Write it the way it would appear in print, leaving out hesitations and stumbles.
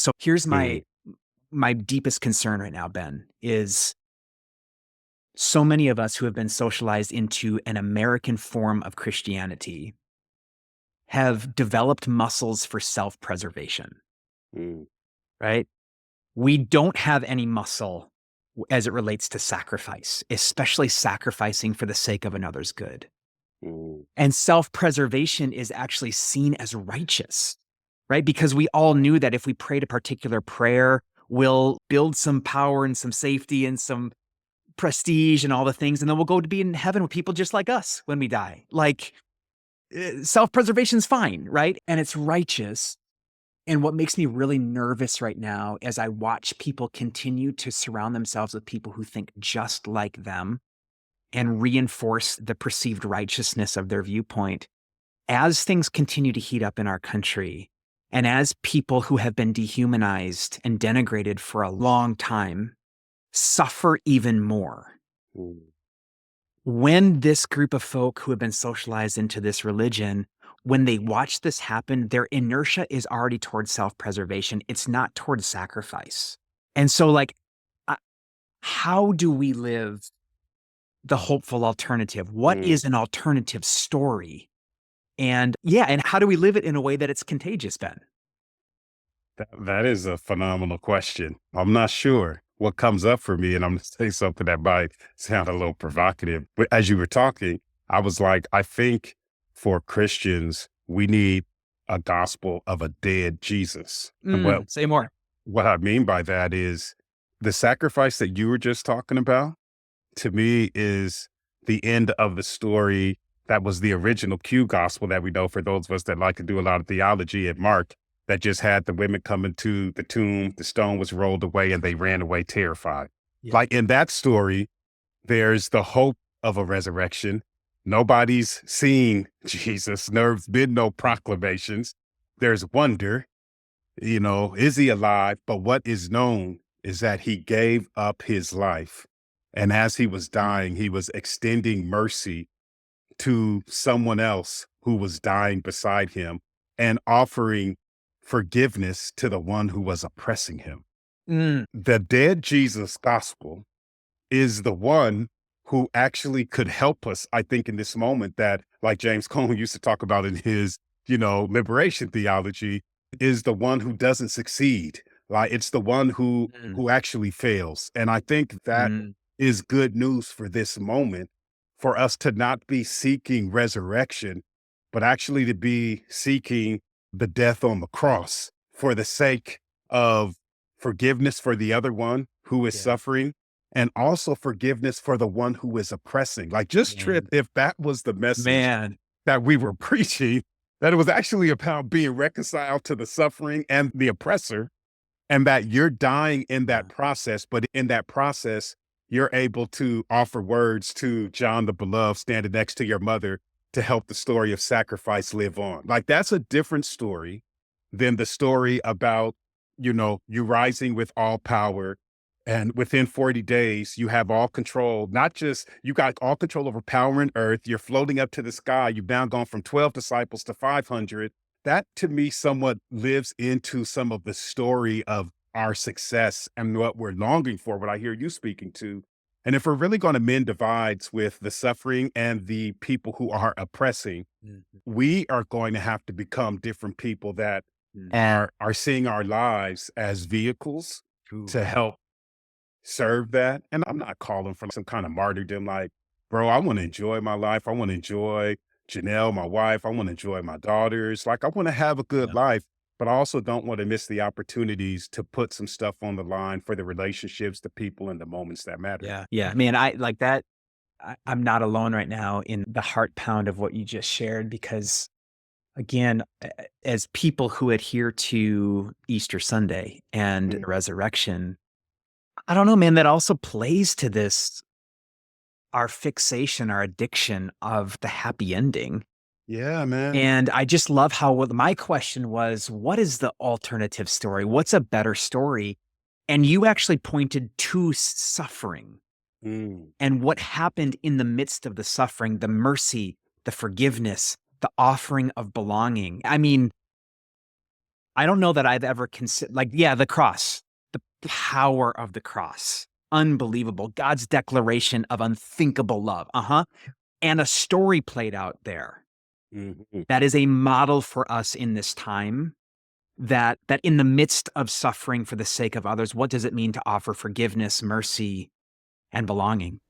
So here's Mm, my deepest concern right now, Ben, is so many of us who have been socialized into an American form of Christianity have developed muscles for self-preservation, mm, right? We don't have any muscle as it relates to sacrifice, especially sacrificing for the sake of another's good. mm, And self-preservation is actually seen as righteous, right? Because we all knew that if we prayed a particular prayer, we'll build some power and some safety and some prestige and all the things, and then we'll go to be in heaven with people just like us when we die. Like, self-preservation's fine, right? And it's righteous. And what makes me really nervous right now as I watch people continue to surround themselves with people who think just like them and reinforce the perceived righteousness of their viewpoint, as things continue to heat up in our country, and as people who have been dehumanized and denigrated for a long time suffer even more, mm. when this group of folk who have been socialized into this religion, when they watch this happen, their inertia is already towards self-preservation. It's not towards sacrifice. And so, like, uh, how do we live the hopeful alternative? What Mm. is an alternative story? And yeah, and how do we live it in a way that it's contagious, Ben? That is a phenomenal question. I'm not sure what comes up for me, and I'm going to say something that might sound a little provocative. But as you were talking, I was like, I think for Christians, we need a gospel of a dead Jesus. And Say more. what I mean by that is the sacrifice that you were just talking about, to me, is the end of the story that was the original Q gospel that we know for those of us that like to do a lot of theology at Mark, that just had the women coming to the tomb, the stone was rolled away, and they ran away terrified. Yeah. Like in that story, there's the hope of a resurrection. Nobody's seen Jesus. There's been no proclamations. There's wonder, is he alive? But what is known is that he gave up his life. And as he was dying, he was extending mercy to someone else who was dying beside him and offering forgiveness to the one who was oppressing him. Mm, The dead Jesus gospel is the one who actually could help us, I think, in this moment that, like James Cone used to talk about in his, liberation theology, is the one who doesn't succeed. Like it's the one who mm, who actually fails. And I think that mm. is good news for this moment, for us to not be seeking resurrection, but actually to be seeking the death on the cross for the sake of forgiveness for the other one who is Yeah. suffering, and also forgiveness for the one who is oppressing. Like, just trip Man. if that was the message Man. that we were preaching, that it was actually about being reconciled to the suffering and the oppressor, and that you're dying in that Yeah. process. But in that process, you're able to offer words to John the Beloved standing next to your mother to help the story of sacrifice live on. Like, that's a different story than the story about, you rising with all power. And within 40 days, you have all control, not just you got all control over power and earth. You're floating up to the sky. You've now gone from 12 disciples to 500. That to me somewhat lives into some of the story of our success and what we're longing for, what I hear you speaking to. And if we're really going to mend divides with the suffering and the people who are oppressing, Mhm. we are going to have to become different people that Mm. are seeing our lives as vehicles Ooh. to help serve that. And I'm not calling for some kind of martyrdom like, bro, I want to enjoy my life. I want to enjoy Janelle, my wife. I want to enjoy my daughters. Like, I want to have a good Yeah. life, but I also don't want to miss the opportunities to put some stuff on the line for the relationships, the people, and the moments that matter. Yeah. Yeah. Man, I like that. I'm not alone right now in the heart pound of what you just shared because, again, as people who adhere to Easter Sunday and Mm. resurrection, I don't know, man, that also plays to this, our fixation, our addiction of the happy ending. Yeah, man. And I just love how what my question was, what is the alternative story? What's a better story? And you actually pointed to suffering Mm. and what happened in the midst of the suffering, the mercy, the forgiveness, the offering of belonging. I mean, I don't know that I've ever considered, like, yeah, the cross, the power of the cross. Unbelievable. God's declaration of unthinkable love. And a story played out there Mhm. that is a model for us in this time, that in the midst of suffering for the sake of others, what does it mean to offer forgiveness, mercy, and belonging?